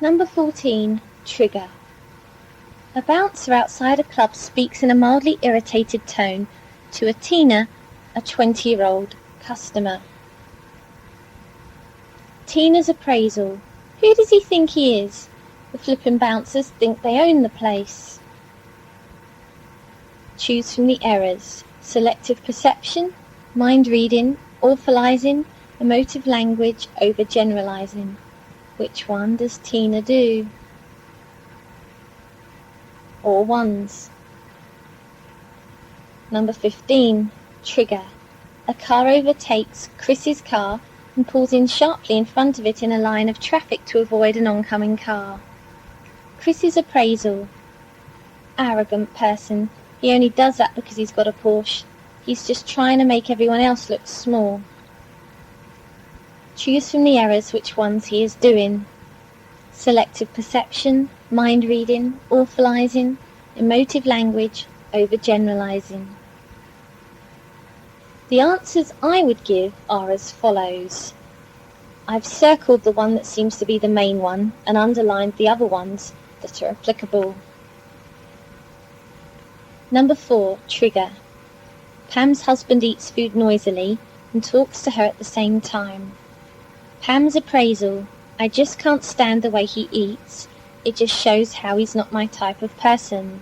Number 14. Trigger. A bouncer outside a club speaks in a mildly irritated tone to a Tina, a 20-year-old customer. Tina's appraisal. Who does he think he is? The flippin' bouncers think they own the place. Choose from the errors. Selective perception, mind reading, awfulizing, emotive language, overgeneralizing. Which one does Tina do? All ones. Number 15. Trigger. A car overtakes Chris's car and pulls in sharply in front of it in a line of traffic to avoid an oncoming car. Chris's appraisal. Arrogant person. He only does that because he's got a Porsche. He's just trying to make everyone else look small. Choose from the errors which ones he is doing. Selective perception, mind reading, awfulizing, emotive language, overgeneralizing. The answers I would give are as follows. I've circled the one that seems to be the main one and underlined the other ones that are applicable. Number 4. Trigger. Pam's husband eats food noisily and talks to her at the same time. Pam's appraisal. I just can't stand the way he eats. It just shows how he's not my type of person.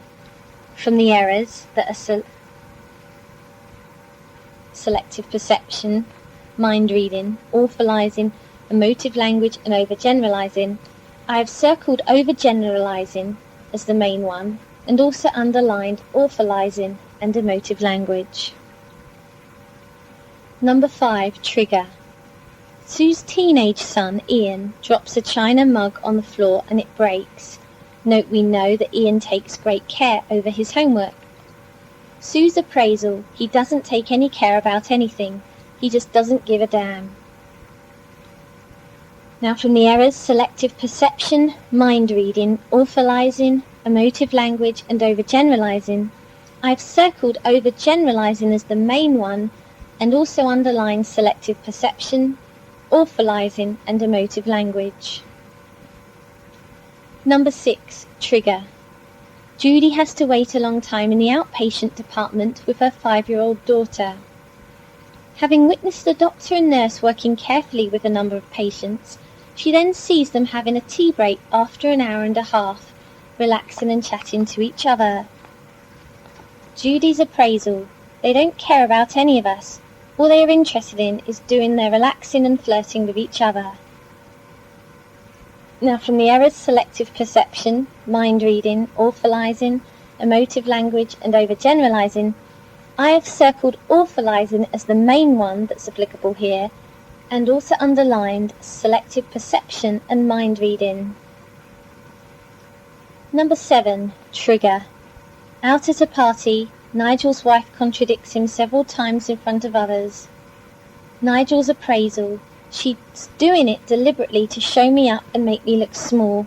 From the errors that are selective perception, mind reading, awfulizing, emotive language and overgeneralizing, I have circled overgeneralizing as the main one and also underlined awfulizing and emotive language. Number 5. Trigger. Sue's teenage son, Ian, drops a china mug on the floor and it breaks. Note we know that Ian takes great care over his homework. Sue's appraisal. He doesn't take any care about anything. He just doesn't give a damn. Now from the errors, selective perception, mind reading, awfulizing, emotive language and overgeneralizing, I've circled overgeneralizing as the main one and also underlined selective perception, awfulizing and emotive language. Number 6. Trigger. Judy has to wait a long time in the outpatient department with her 5-year-old daughter. Having witnessed the doctor and nurse working carefully with a number of patients, she then sees them having a tea break after an hour and a half, relaxing and chatting to each other. Judy's appraisal. They don't care about any of us. All they are interested in is doing their relaxing and flirting with each other. Now from the errors, selective perception, mind reading, awfulizing, emotive language and overgeneralizing, I have circled awfulizing as the main one that's applicable here and also underlined selective perception and mind reading. Number 7. Trigger. Out at a party, Nigel's wife contradicts him several times in front of others. Nigel's appraisal. She's doing it deliberately to show me up and make me look small.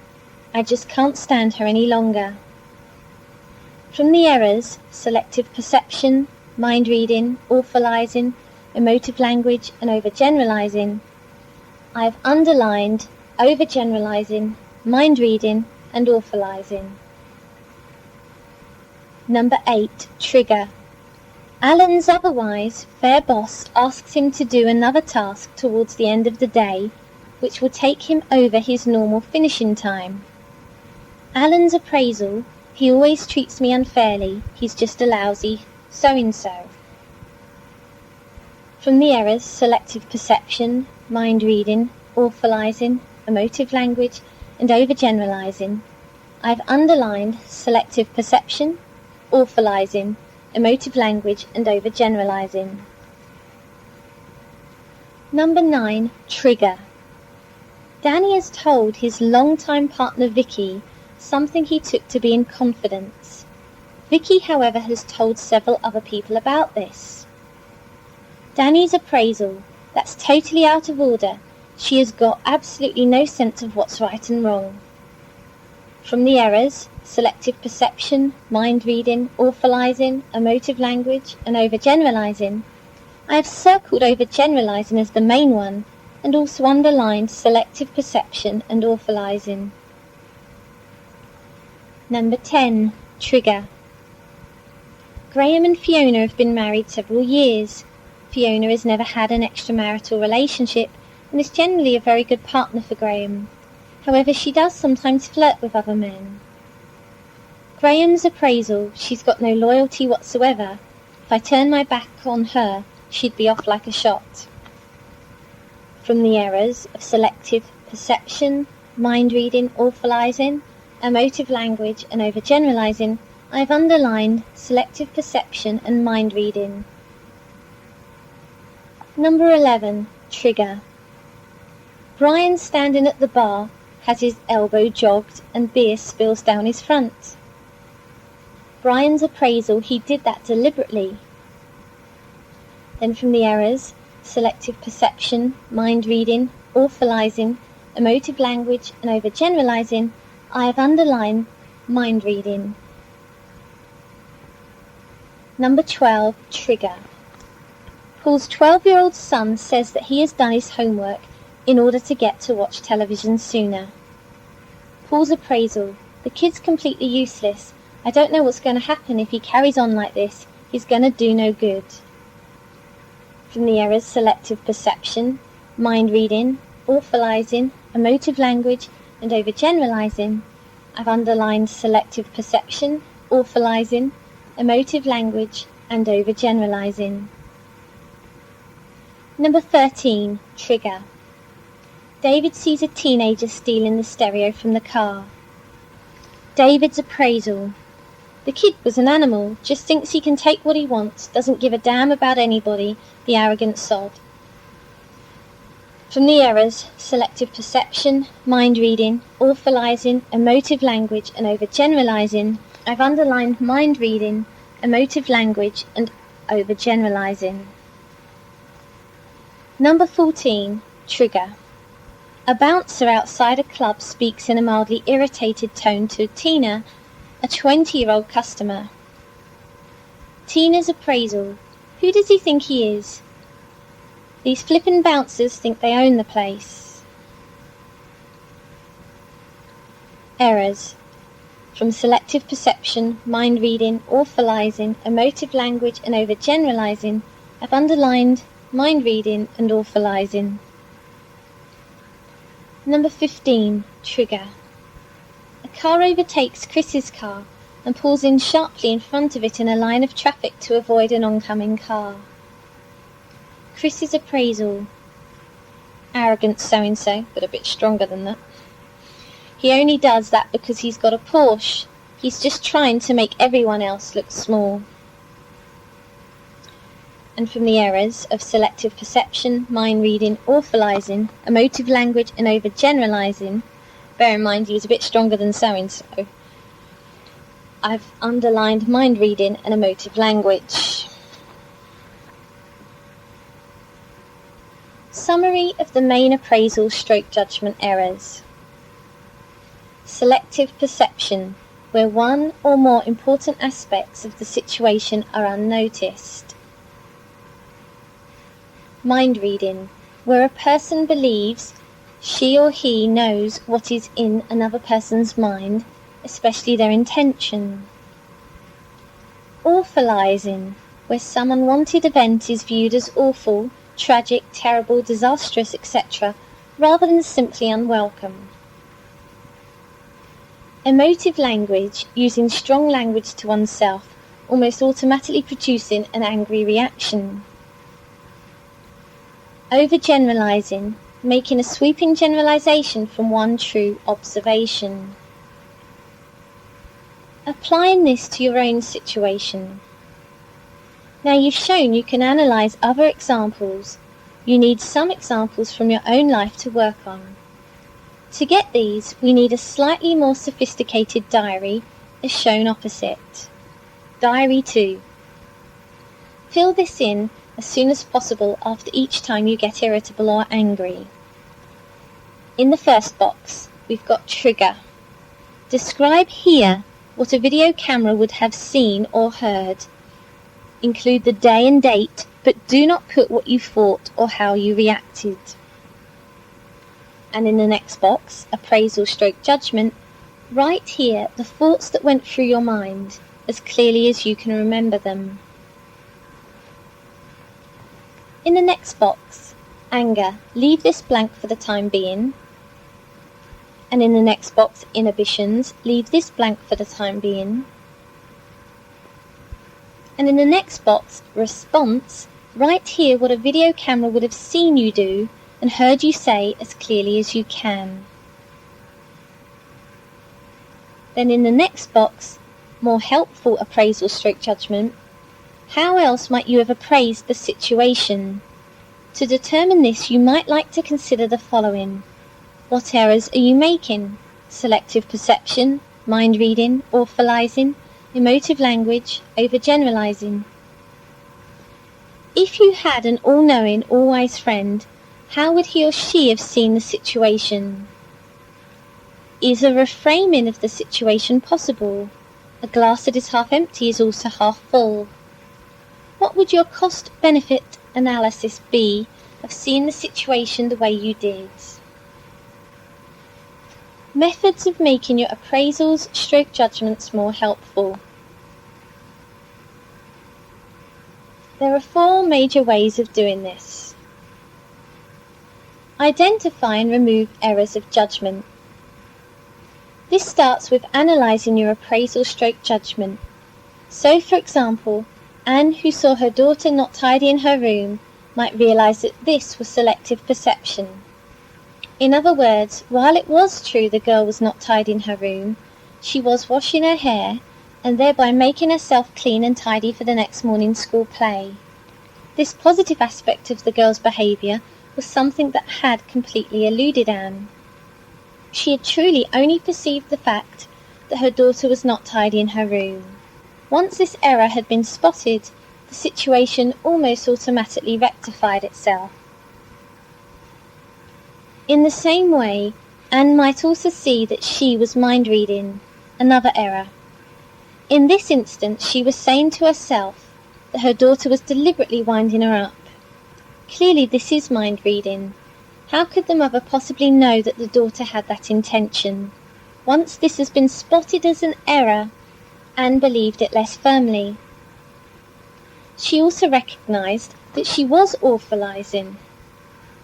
I just can't stand her any longer. From the errors, selective perception, mind reading, awfulizing, emotive language and overgeneralizing, I've underlined overgeneralizing, mind reading and awfulizing. Number 8. Trigger. Alan's otherwise fair boss asks him to do another task towards the end of the day, which will take him over his normal finishing time. Alan's appraisal. He always treats me unfairly. He's just a lousy so-and-so. From the errors, selective perception, mind reading, awfulizing, emotive language and overgeneralizing, I've underlined selective perception, awfulizing, emotive language and overgeneralizing. Number 9. Trigger. Danny has told his longtime partner Vicky something he took to be in confidence. Vicky, however, has told several other people about this. Danny's appraisal. That's totally out of order. She has got absolutely no sense of what's right and wrong. From the errors, selective perception, mind reading, awfulizing, emotive language and overgeneralizing, I have circled overgeneralizing as the main one and also underlined selective perception and awfulizing. Number 10. Trigger. Graham and Fiona have been married several years. Fiona has never had an extramarital relationship and is generally a very good partner for Graham. However, she does sometimes flirt with other men. Graham's appraisal: she's got no loyalty whatsoever. If I turn my back on her, she'd be off like a shot. From the errors of selective perception, mind reading, awfulizing, emotive language and overgeneralizing, I've underlined selective perception and mind reading. Number 11. Trigger. Brian, standing at the bar, has his elbow jogged and beer spills down his front. Brian's appraisal: he did that deliberately. Then from the errors: selective perception, mind reading, awfulizing, emotive language and overgeneralizing, I have underlined mind reading. Number 12. Trigger. Paul's 12-year-old son says that he has done his homework in order to get to watch television sooner. Paul's appraisal: the kid's completely useless. I don't know what's going to happen if he carries on like this. He's going to do no good. From the errors: selective perception, mind reading, awfulizing, emotive language and overgeneralizing, I've underlined selective perception, awfulizing, emotive language and overgeneralizing. Number 13. Trigger. David sees a teenager stealing the stereo from the car. David's appraisal: the kid was an animal, just thinks he can take what he wants, doesn't give a damn about anybody, the arrogant sod. From the errors: selective perception, mind reading, awfulizing, emotive language and overgeneralizing, I've underlined mind reading, emotive language and overgeneralizing. Number 14. Trigger. A bouncer outside a club speaks in a mildly irritated tone to Tina, a 20-year-old customer. Tina's appraisal: who does he think he is? These flippin' bouncers think they own the place. Errors. From selective perception, mind reading, awfulizing, emotive language and overgeneralizing, I've underlined mind reading and awfulizing. Number 15. Trigger. A car overtakes Chris's car and pulls in sharply in front of it in a line of traffic to avoid an oncoming car. Chris's appraisal: arrogant so-and-so, but a bit stronger than that. He only does that because he's got a Porsche. He's just trying to make everyone else look small. And from the errors of selective perception, mind reading, awfulizing, emotive language and overgeneralizing, bear in mind he was a bit stronger than so-and-so, I've underlined mind reading and emotive language. Summary of the main appraisal / judgment errors. Selective perception, where one or more important aspects of the situation are unnoticed. Mind reading, where a person believes she or he knows what is in another person's mind, especially their intention. Awfulizing, where some unwanted event is viewed as awful, tragic, terrible, disastrous, etc., rather than simply unwelcome. Emotive language, using strong language to oneself, almost automatically producing an angry reaction. Overgeneralizing, making a sweeping generalization from one true observation. Applying this to your own situation. Now you've shown you can analyze other examples. You need some examples from your own life to work on. To get these, we need a slightly more sophisticated diary, as shown opposite. Diary 2. Fill this in as soon as possible after each time you get irritable or angry. In the first box, we've got trigger. Describe here what a video camera would have seen or heard. Include the day and date, but do not put what you thought or how you reacted. And in the next box, appraisal / judgment, Write here the thoughts that went through your mind, as clearly as you can remember them. In the next box, anger, leave this blank for the time being. And in the next box, inhibitions, leave this blank for the time being. And in the next box, response, write here what a video camera would have seen you do and heard you say as clearly as you can. Then in the next box, more helpful appraisal stroke judgment, how else might you have appraised the situation? To determine this, you might like to consider the following. What errors are you making? Selective perception, mind reading, orphalizing, emotive language, overgeneralizing. If you had an all-knowing, all-wise friend, how would he or she have seen the situation? Is a reframing of the situation possible? A glass that is half empty is also half full. What would your cost-benefit analysis be of seeing the situation the way you did? Methods of making your appraisals, stroke judgments more helpful. There are 4 major ways of doing this. Identify and remove errors of judgment. This starts with analysing your appraisal stroke judgment. So, for example, Anne, who saw her daughter not tidy in her room, might realise that this was selective perception. In other words, while it was true the girl was not tidy in her room, she was washing her hair and thereby making herself clean and tidy for the next morning's school play. This positive aspect of the girl's behaviour was something that had completely eluded Anne. She had truly only perceived the fact that her daughter was not tidy in her room. Once this error had been spotted, the situation almost automatically rectified itself. In the same way, Anne might also see that she was mind-reading, another error. In this instance, she was saying to herself that her daughter was deliberately winding her up. Clearly this is mind-reading. How could the mother possibly know that the daughter had that intention? Once this has been spotted as an error, Anne believed it less firmly. She also recognised that she was orphalizing.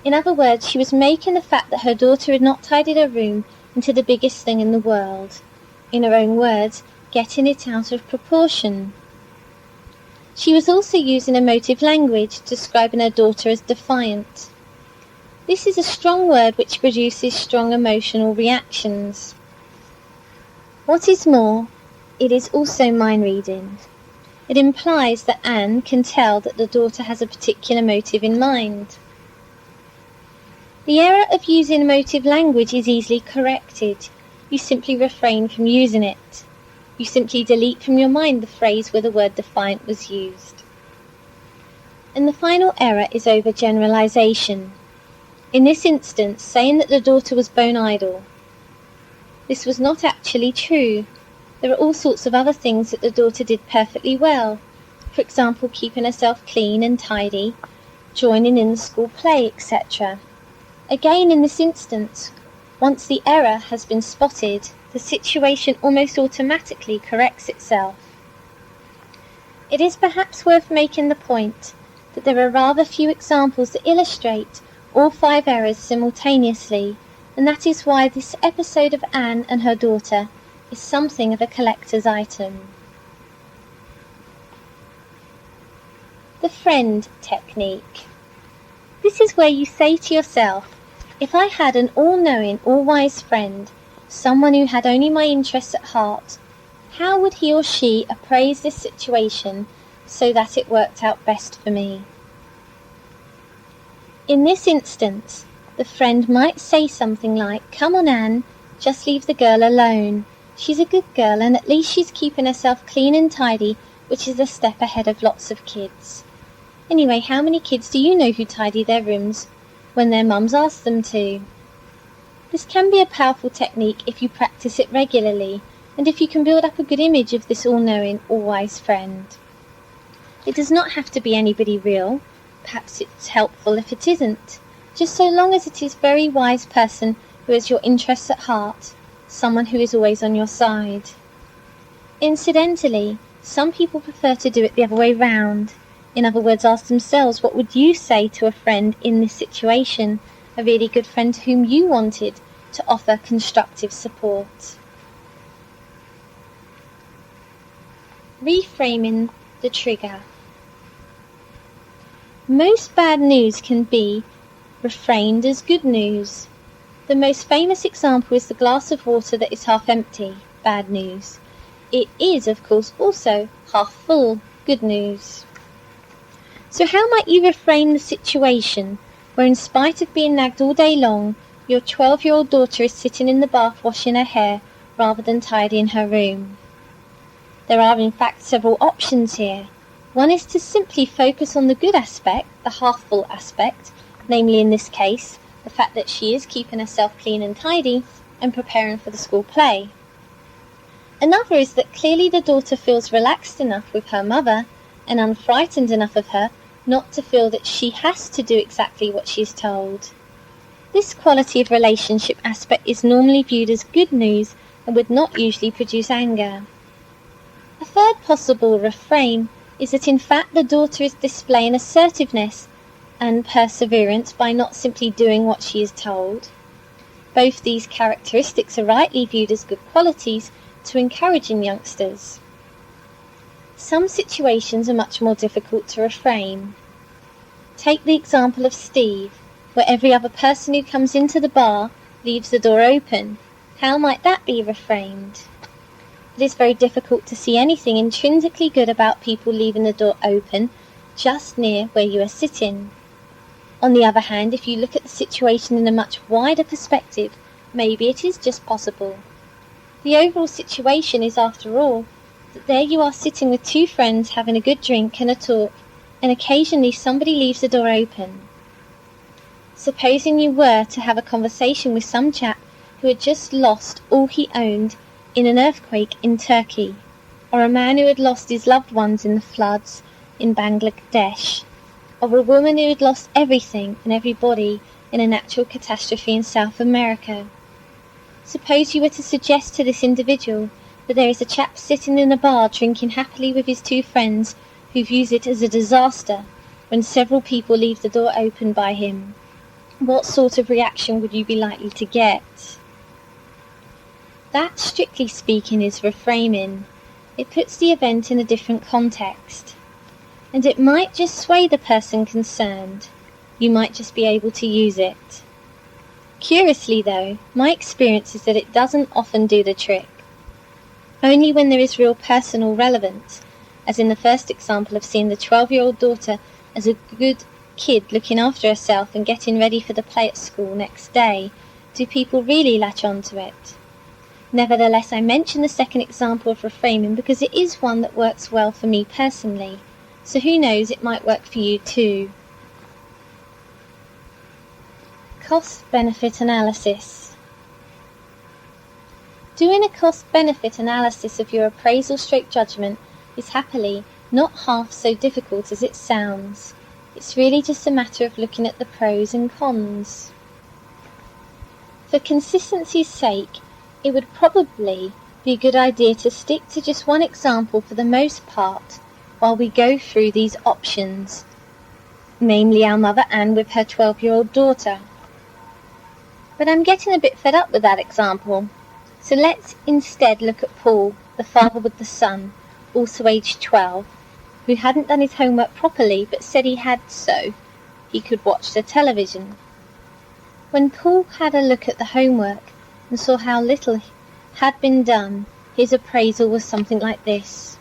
In other words, she was making the fact that her daughter had not tidied her room into the biggest thing in the world. In her own words, getting it out of proportion. She was also using emotive language, describing her daughter as defiant. This is a strong word which produces strong emotional reactions. What is more, it is also mind-reading. It implies that Anne can tell that the daughter has a particular motive in mind. The error of using emotive language is easily corrected. You simply refrain from using it. You simply delete from your mind the phrase where the word defiant was used. And the final error is overgeneralization. In this instance, saying that the daughter was bone idle. This was not actually true. There are all sorts of other things that the daughter did perfectly well. For example, keeping herself clean and tidy, joining in the school play, etc. Again, in this instance, once the error has been spotted, the situation almost automatically corrects itself. It is perhaps worth making the point that there are rather few examples that illustrate all 5 errors simultaneously, and that is why this episode of Anne and her daughter is something of a collector's item. The friend technique. This is where you say to yourself, if I had an all-knowing, all-wise friend, someone who had only my interests at heart, how would he or she appraise this situation so that it worked out best for me? In this instance, the friend might say something like, "Come on, Anne, just leave the girl alone. She's a good girl and at least she's keeping herself clean and tidy, which is a step ahead of lots of kids. Anyway, how many kids do you know who tidy their rooms when their mums ask them to?" This can be a powerful technique if you practice it regularly and if you can build up a good image of this all-knowing, all-wise friend. It does not have to be anybody real. Perhaps it's helpful if it isn't, just so long as it is a very wise person who has your interests at heart, someone who is always on your side. Incidentally, some people prefer to do it the other way round. In other words, ask themselves, what would you say to a friend in this situation, a really good friend whom you wanted to offer constructive support? Reframing the trigger. Most bad news can be reframed as good news. The most famous example is the glass of water that is half empty, bad news. It is, of course, also half full, good news. So how might you reframe the situation where, in spite of being nagged all day long, your 12-year-old daughter is sitting in the bath washing her hair rather than tidying her room? There are in fact several options here. One is to simply focus on the good aspect, the half-full aspect, namely in this case, the fact that she is keeping herself clean and tidy and preparing for the school play. Another is that clearly the daughter feels relaxed enough with her mother and unfrightened enough of her not to feel that she has to do exactly what she is told. This quality of relationship aspect is normally viewed as good news and would not usually produce anger. A third possible reframe is that in fact the daughter is displaying assertiveness and perseverance by not simply doing what she is told. Both these characteristics are rightly viewed as good qualities to encourage in youngsters. Some situations are much more difficult to reframe. Take the example of Steve, where every other person who comes into the bar leaves the door open. How might that be reframed? It is very difficult to see anything intrinsically good about people leaving the door open just near where you are sitting. On the other hand, if you look at the situation in a much wider perspective, maybe it is just possible. The overall situation is, after all, that there you are sitting with two friends having a good drink and a talk, and occasionally somebody leaves the door open. Supposing you were to have a conversation with some chap who had just lost all he owned in an earthquake in Turkey, or a man who had lost his loved ones in the floods in Bangladesh, or a woman who had lost everything and everybody in a natural catastrophe in South America. Suppose you were to suggest to this individual that there is a chap sitting in a bar drinking happily with his two friends who views it as a disaster when several people leave the door open by him. What sort of reaction would you be likely to get? That, strictly speaking, is reframing. It puts the event in a different context. And it might just sway the person concerned. You might just be able to use it. Curiously though, my experience is that it doesn't often do the trick. Only when there is real personal relevance, as in the first example of seeing the 12-year-old daughter as a good kid looking after herself and getting ready for the play at school next day, do people really latch on to it. Nevertheless, I mention the second example of reframing because it is one that works well for me personally, so who knows, it might work for you too. Cost-benefit analysis. Doing a cost-benefit analysis of your appraisal/judgment is happily not half so difficult as it sounds. It's really just a matter of looking at the pros and cons. For consistency's sake, it would probably be a good idea to stick to just one example for the most part while we go through these options, namely our mother Anne with her 12-year-old daughter. But I'm getting a bit fed up with that example, so let's instead look at Paul, the father with the son, also aged 12, who hadn't done his homework properly but said he had so he could watch the television. When Paul had a look at the homework and saw how little had been done, his appraisal was something like this.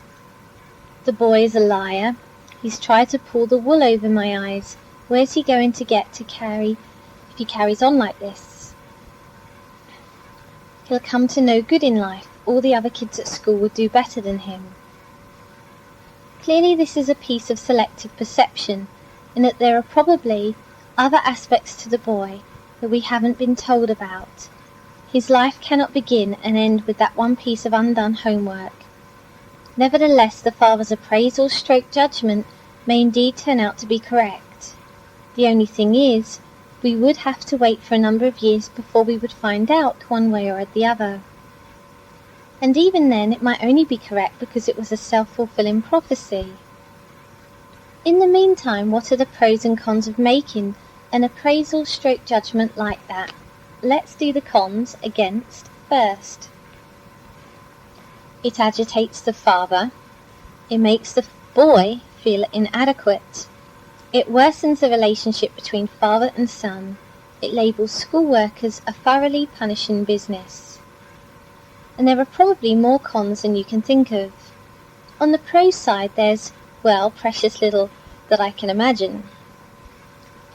The boy is a liar. He's tried to pull the wool over my eyes. Where's he going to get to carry if he carries on like this? He'll come to no good in life. All the other kids at school would do better than him. Clearly this is a piece of selective perception, in that there are probably other aspects to the boy that we haven't been told about. His life cannot begin and end with that one piece of undone homework. Nevertheless, the father's appraisal/judgment may indeed turn out to be correct. The only thing is, we would have to wait for a number of years before we would find out one way or the other. And even then it might only be correct because it was a self-fulfilling prophecy. In the meantime, what are the pros and cons of making an appraisal stroke judgment like that? Let's do the cons against first. It agitates the father. It makes the boy feel inadequate. It worsens the relationship between father and son. It labels school workers a thoroughly punishing business. And there are probably more cons than you can think of. On the pro side, there's, well, precious little that I can imagine.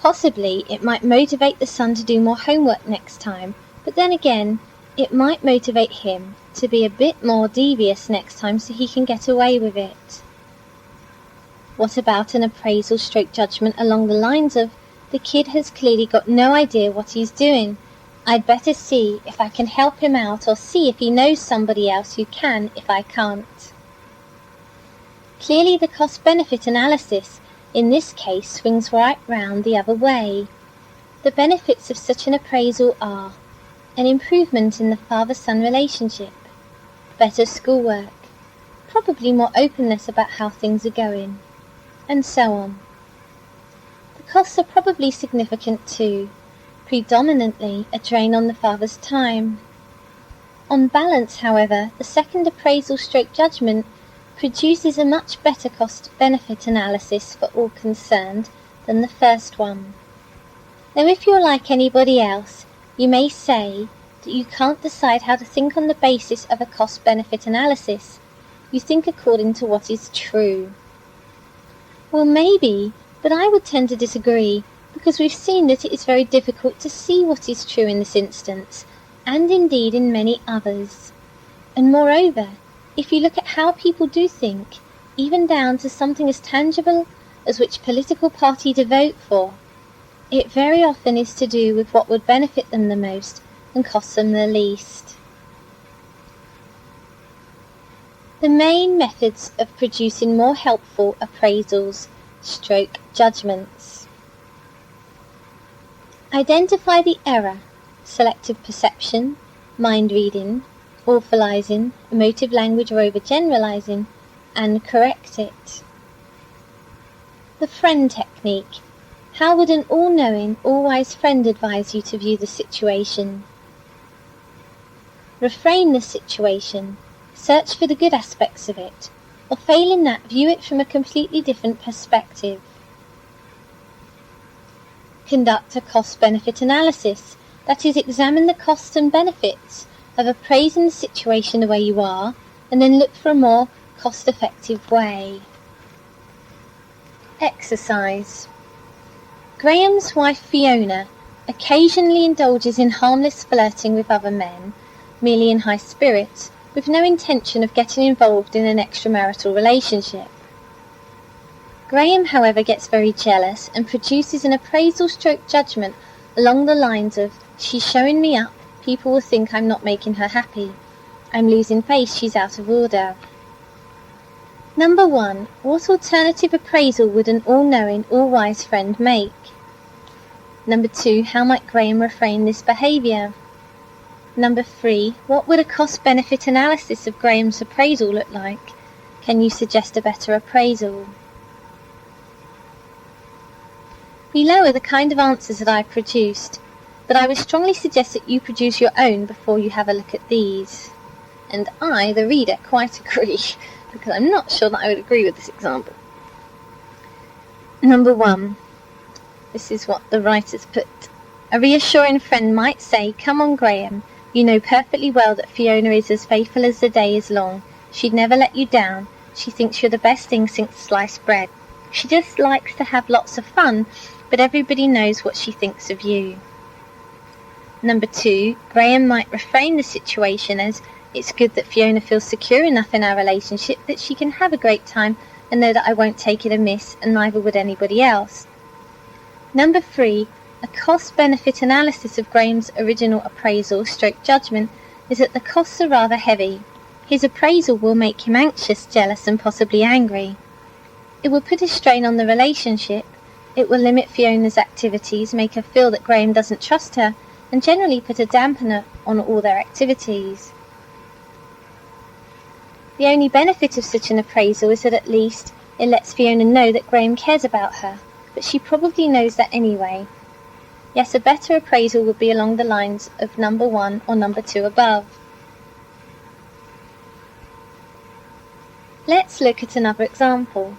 Possibly it might motivate the son to do more homework next time, but then again, it might motivate him to be a bit more devious next time so he can get away with it. What about an appraisal stroke judgment along the lines of, the kid has clearly got no idea what he's doing. I'd better see if I can help him out or see if he knows somebody else who can if I can't. Clearly the cost-benefit analysis in this case swings right round the other way. The benefits of such an appraisal are an improvement in the father-son relationship, better schoolwork, probably more openness about how things are going, and so on. The costs are probably significant too, predominantly a drain on the father's time. On balance, however, the second appraisal stroke judgment produces a much better cost-benefit analysis for all concerned than the first one. Now, if you're like anybody else, you may say that you can't decide how to think on the basis of a cost-benefit analysis. You think according to what is true. Well, maybe, but I would tend to disagree, because we've seen that it is very difficult to see what is true in this instance, and indeed in many others. And moreover, if you look at how people do think, even down to something as tangible as which political party to vote for, it very often is to do with what would benefit them the most and cost them the least. The main methods of producing more helpful appraisals stroke judgments. Identify the error, selective perception, mind reading, awfulizing, emotive language or overgeneralizing, and correct it. The friend technique. How would an all-knowing, all-wise friend advise you to view the situation? Reframe the situation. Search for the good aspects of it, or failing that, view it from a completely different perspective. Conduct a cost-benefit analysis, that is, examine the costs and benefits of appraising the situation the way you are, and then look for a more cost-effective way. Exercise. Graham's wife Fiona occasionally indulges in harmless flirting with other men, merely in high spirits, with no intention of getting involved in an extramarital relationship. Graham, however, gets very jealous and produces an appraisal stroke judgment along the lines of, she's showing me up, people will think I'm not making her happy. I'm losing face, she's out of order. Number 1. What alternative appraisal would an all-knowing, all-wise friend make? Number 2. How might Graham refrain this behaviour? Number 3. What would a cost-benefit analysis of Graham's appraisal look like? Can you suggest a better appraisal? Below are the kind of answers that I've produced, but I would strongly suggest that you produce your own before you have a look at these. And I, the reader, quite agree, because I'm not sure that I would agree with this example. Number 1. This is what the writers put. A reassuring friend might say, "Come on, Graham, you know perfectly well that Fiona is as faithful as the day is long. She'd never let you down. She thinks you're the best thing since sliced bread. She just likes to have lots of fun, but everybody knows what she thinks of you." Number 2, Graham might reframe the situation as, "It's good that Fiona feels secure enough in our relationship that she can have a great time and know that I won't take it amiss, and neither would anybody else." Number 3, a cost-benefit analysis of Graham's original appraisal stroke judgment is that the costs are rather heavy. His appraisal will make him anxious, jealous and possibly angry. It will put a strain on the relationship. It will limit Fiona's activities, make her feel that Graham doesn't trust her, and generally put a dampener on all their activities. The only benefit of such an appraisal is that at least it lets Fiona know that Graham cares about her, but she probably knows that anyway. Yes, a better appraisal would be along the lines of number 1 or number 2 above. Let's look at another example.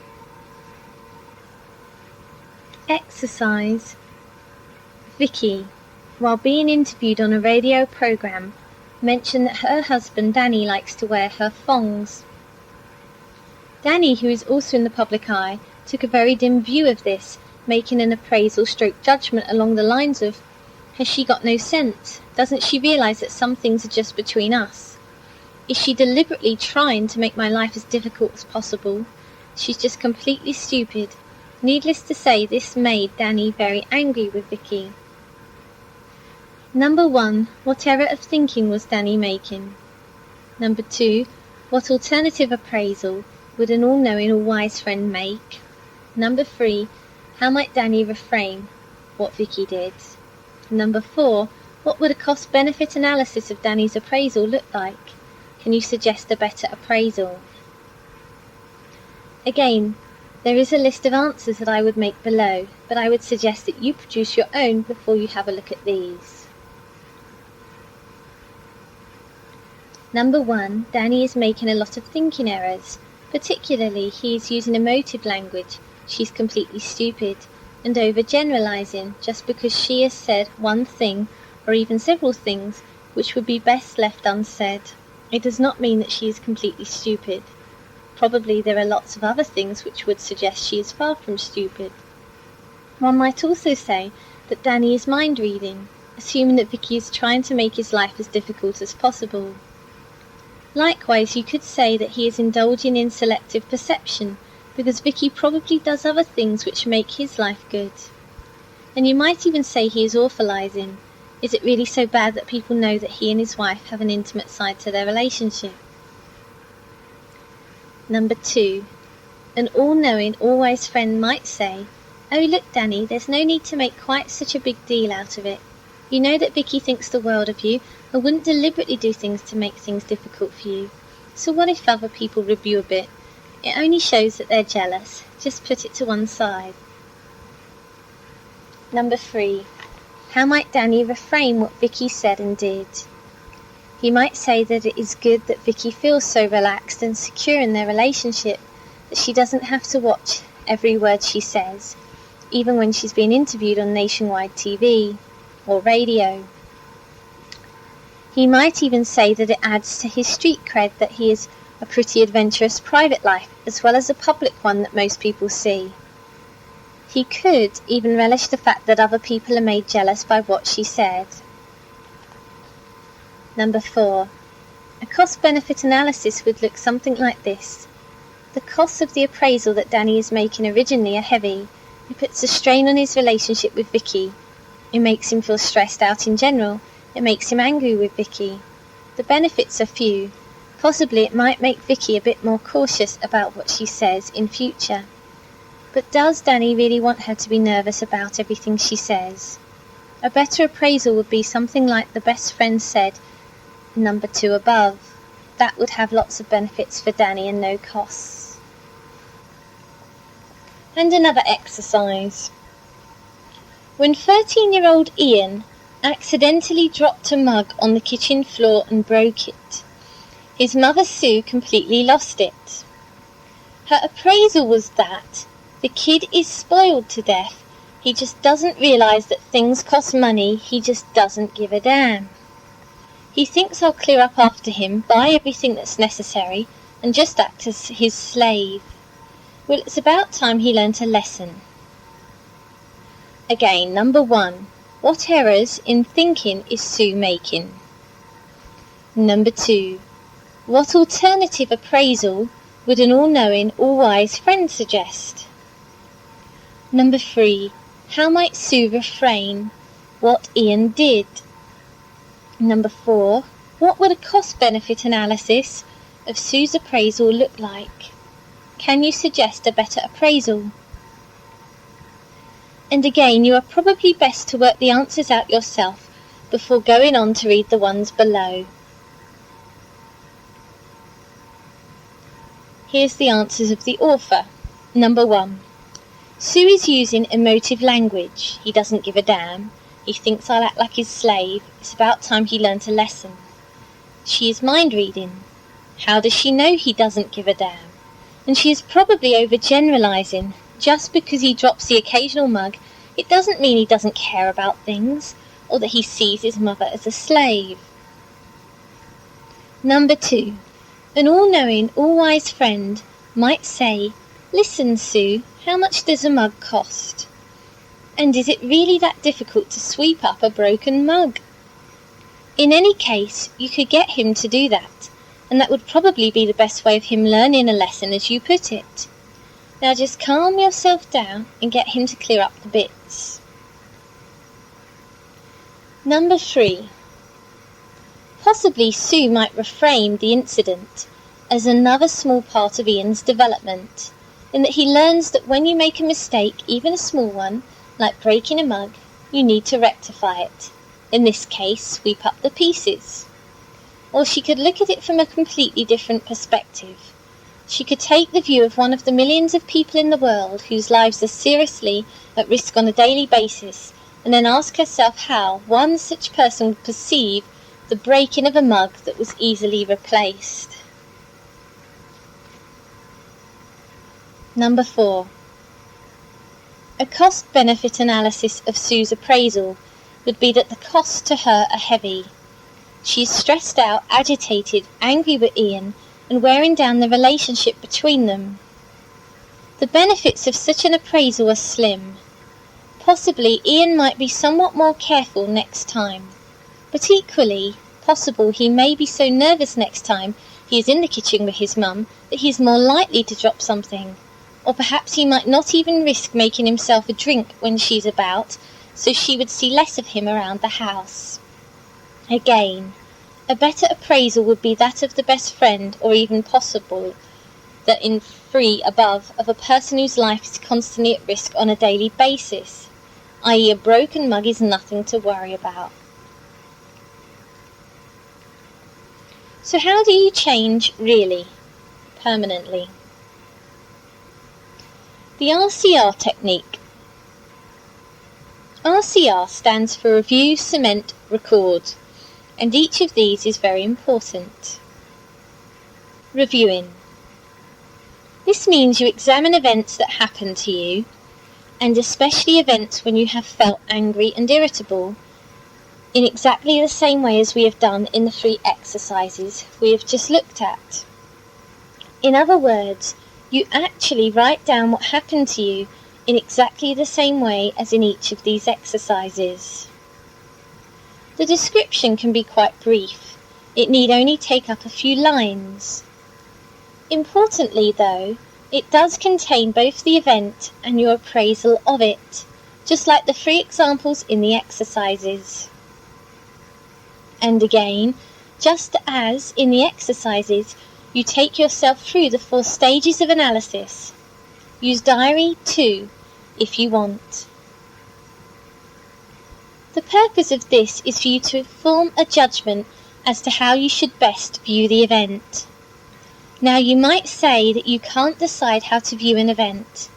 Exercise. Vicky, while being interviewed on a radio programme, mentioned that her husband Danny likes to wear her thongs. Danny, who is also in the public eye, took a very dim view of this, making an appraisal stroke judgment along the lines of, has she got no sense? Doesn't she realise that some things are just between us? Is she deliberately trying to make my life as difficult as possible? She's just completely stupid. Needless to say, this made Danny very angry with Vicky. Number 1, what error of thinking was Danny making? Number 2, what alternative appraisal would an all-knowing or wise friend make? Number 3, how might Danny reframe what Vicky did? Number 4, what would a cost-benefit analysis of Danny's appraisal look like? Can you suggest a better appraisal? Again, there is a list of answers that I would make below, but I would suggest that you produce your own before you have a look at these. Number 1, Danny is making a lot of thinking errors. Particularly, he is using emotive language, she's completely stupid, and overgeneralizing just because she has said one thing, or even several things, which would be best left unsaid. It does not mean that she is completely stupid. Probably there are lots of other things which would suggest she is far from stupid. One might also say that Danny is mind-reading, assuming that Vicky is trying to make his life as difficult as possible. Likewise, you could say that he is indulging in selective perception, because Vicky probably does other things which make his life good. And you might even say he is awfulizing. Is it really so bad that people know that he and his wife have an intimate side to their relationship? Number 2, an all-knowing, all-wise friend might say, oh look Danny, there's no need to make quite such a big deal out of it. You know that Vicky thinks the world of you, and wouldn't deliberately do things to make things difficult for you. So what if other people rib you a bit? It only shows that they're jealous. Just put it to one side. Number 3. How might Danny reframe what Vicky said and did? He might say that it is good that Vicky feels so relaxed and secure in their relationship that she doesn't have to watch every word she says, even when she's being interviewed on nationwide TV or radio. He might even say that it adds to his street cred that he has a pretty adventurous private life as well as a public one that most people see. He could even relish the fact that other people are made jealous by what she said. Number 4. A cost-benefit analysis would look something like this. The costs of the appraisal that Danny is making originally are heavy. It puts a strain on his relationship with Vicky. It makes him feel stressed out in general. It makes him angry with Vicky. The benefits are few. Possibly it might make Vicky a bit more cautious about what she says in future. But does Danny really want her to be nervous about everything she says? A better appraisal would be something like the best friend said, number 2 above. That would have lots of benefits for Danny and no costs. And another exercise. When 13-year-old Ian accidentally dropped a mug on the kitchen floor and broke it, his mother Sue completely lost it. Her appraisal was that the kid is spoiled to death. He just doesn't realise that things cost money. He just doesn't give a damn. He thinks I'll clear up after him, buy everything that's necessary, and just act as his slave. Well, it's about time he learnt a lesson. Again, number 1. What errors in thinking is Sue making? Number 2. What alternative appraisal would an all-knowing, all-wise friend suggest? Number 3. How might Sue refrain what Ian did? Number 4. What would a cost-benefit analysis of Sue's appraisal look like? Can you suggest a better appraisal? And again, you are probably best to work the answers out yourself before going on to read the ones below. Here's the answers of the author. Number 1. Sue is using emotive language. He doesn't give a damn. He thinks I'll act like his slave. It's about time he learnt a lesson. She is mind reading. How does she know he doesn't give a damn? And she is probably overgeneralizing. Just because he drops the occasional mug, it doesn't mean he doesn't care about things, or that he sees his mother as a slave. Number 2. An all-knowing, all-wise friend might say, "Listen, Sue, how much does a mug cost? And is it really that difficult to sweep up a broken mug?" In any case, you could get him to do that, and that would probably be the best way of him learning a lesson, as you put it. Now just calm yourself down and get him to clear up the bits. Number 3. Possibly Sue might reframe the incident as another small part of Ian's development, in that he learns that when you make a mistake, even a small one, like breaking a mug, you need to rectify it. In this case, sweep up the pieces. Or she could look at it from a completely different perspective. She could take the view of one of the millions of people in the world whose lives are seriously at risk on a daily basis, and then ask herself how one such person would perceive the breaking of a mug that was easily replaced. Number 4. A cost-benefit analysis of Sue's appraisal would be that the costs to her are heavy. She is stressed out, agitated, angry with Ian, and wearing down the relationship between them. The benefits of such an appraisal are slim. Possibly Ian might be somewhat more careful next time, but equally possible he may be so nervous next time he is in the kitchen with his mum that he is more likely to drop something. Or perhaps he might not even risk making himself a drink when she's about, so she would see less of him around the house. Again, a better appraisal would be that of the best friend, or even possible that in 3 above of a person whose life is constantly at risk on a daily basis, i.e. a broken mug is nothing to worry about. So how do you change really, permanently? The RCR technique. RCR stands for Review, Cement, Record, and each of these is very important. Reviewing. This means you examine events that happen to you, and especially events when you have felt angry and irritable, in exactly the same way as we have done in the 3 exercises we have just looked at. In other words, you actually write down what happened to you in exactly the same way as in each of these exercises. The description can be quite brief. It need only take up a few lines. Importantly, though, it does contain both the event and your appraisal of it, just like the 3 examples in the exercises. And again, just as in the exercises, you take yourself through the 4 stages of analysis. Use diary too, if you want. The purpose of this is for you to form a judgment as to how you should best view the event. Now you might say that you can't decide how to view an event.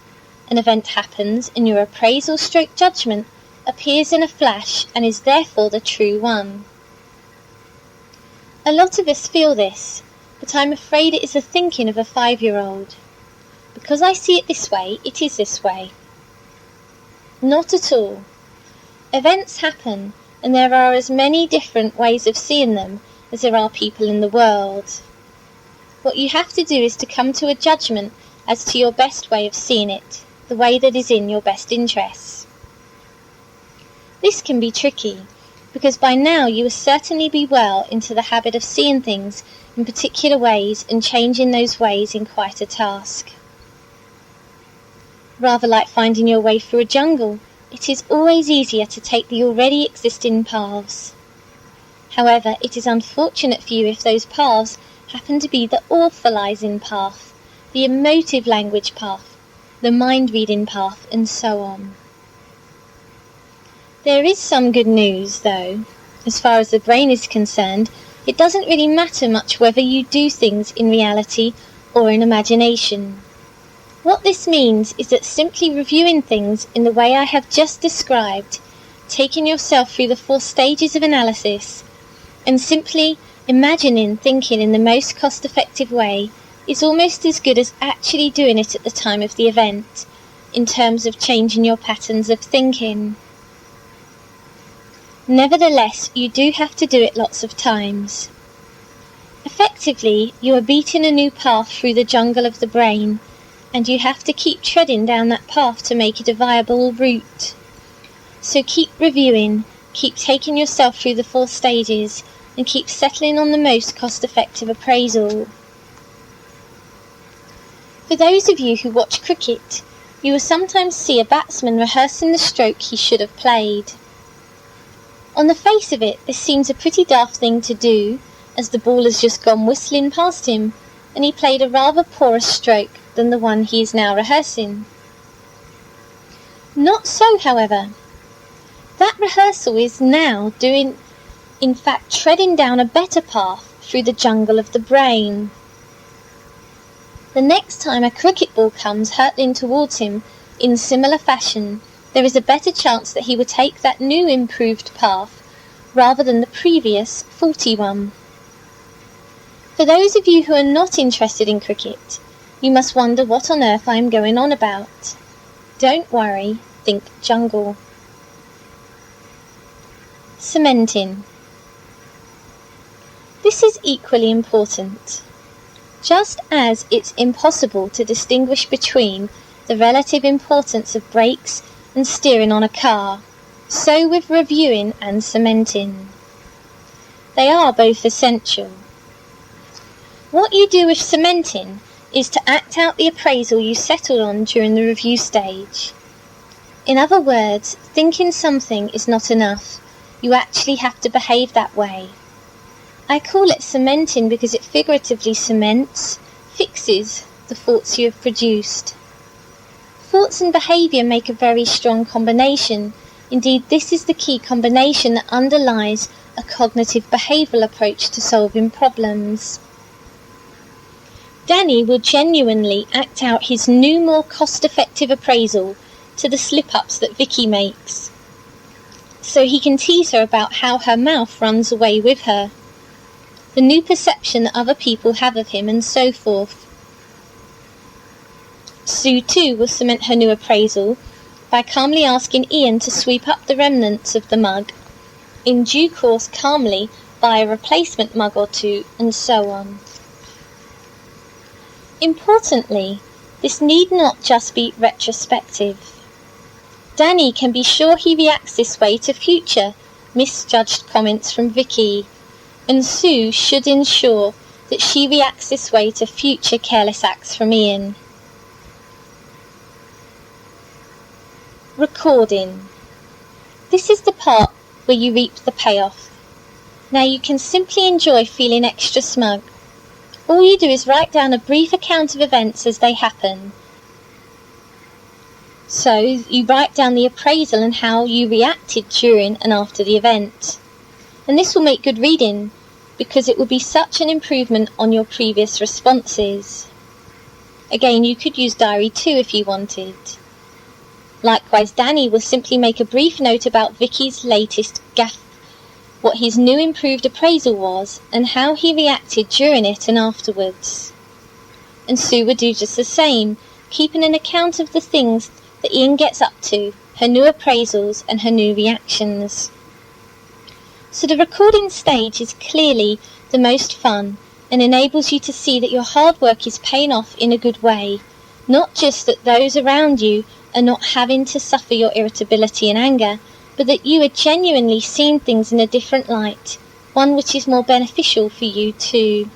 An event happens and your appraisal stroke judgment appears in a flash and is therefore the true one. A lot of us feel this, but I'm afraid it is the thinking of a 5-year-old. Because I see it this way, it is this way. Not at all. Events happen, and there are as many different ways of seeing them as there are people in the world. What you have to do is to come to a judgment as to your best way of seeing it, the way that is in your best interests. This can be tricky, because by now you will certainly be well into the habit of seeing things in particular ways and changing those ways in quite a task. Rather like finding your way through a jungle, it is always easier to take the already existing paths. However, it is unfortunate for you if those paths happen to be the authoralizing path, the emotive language path, the mind-reading path, and so on. There is some good news, though. As far as the brain is concerned, it doesn't really matter much whether you do things in reality or in imagination. What this means is that simply reviewing things in the way I have just described, taking yourself through the 4 stages of analysis, and simply imagining thinking in the most cost-effective way is almost as good as actually doing it at the time of the event, in terms of changing your patterns of thinking. Nevertheless, you do have to do it lots of times. Effectively, you are beating a new path through the jungle of the brain, and you have to keep treading down that path to make it a viable route. So keep reviewing, keep taking yourself through the 4 stages, and keep settling on the most cost-effective appraisal. For those of you who watch cricket, you will sometimes see a batsman rehearsing the stroke he should have played. On the face of it, this seems a pretty daft thing to do, as the ball has just gone whistling past him, and he played a rather poorer stroke than the one he is now rehearsing. Not so, however. That rehearsal is now in fact treading down a better path through the jungle of the brain. The next time a cricket ball comes hurtling towards him in similar fashion, there is a better chance that he will take that new improved path rather than the previous faulty one. For those of you who are not interested in cricket, you must wonder what on earth I am going on about. Don't worry, think jungle. Cementing. This is equally important. Just as it's impossible to distinguish between the relative importance of brakes and steering on a car, so with reviewing and cementing. They are both essential. What you do with cementing is to act out the appraisal you settled on during the review stage. In other words, thinking something is not enough. You actually have to behave that way. I call it cementing because it figuratively cements, fixes the thoughts you have produced. Thoughts and behaviour make a very strong combination. Indeed, this is the key combination that underlies a cognitive behavioural approach to solving problems. Danny will genuinely act out his new, more cost-effective appraisal to the slip-ups that Vicky makes, so he can tease her about how her mouth runs away with her, the new perception that other people have of him, and so forth. Sue too will cement her new appraisal by calmly asking Ian to sweep up the remnants of the mug, in due course calmly buy a replacement mug or 2, and so on. Importantly, this need not just be retrospective. Danny can be sure he reacts this way to future misjudged comments from Vicky, and Sue should ensure that she reacts this way to future careless acts from Ian. Recording. This is the part where you reap the payoff. Now you can simply enjoy feeling extra smug. All you do is write down a brief account of events as they happen. So you write down the appraisal and how you reacted during and after the event. And this will make good reading, because it will be such an improvement on your previous responses. Again, you could use diary too if you wanted. Likewise, Danny will simply make a brief note about Vicky's latest gaffe, what his new improved appraisal was, and how he reacted during it and afterwards. And Sue would do just the same, keeping an account of the things that Ian gets up to, her new appraisals and her new reactions. So the recording stage is clearly the most fun and enables you to see that your hard work is paying off in a good way, not just that those around you are not having to suffer your irritability and anger, but that you are genuinely seeing things in a different light, one which is more beneficial for you too.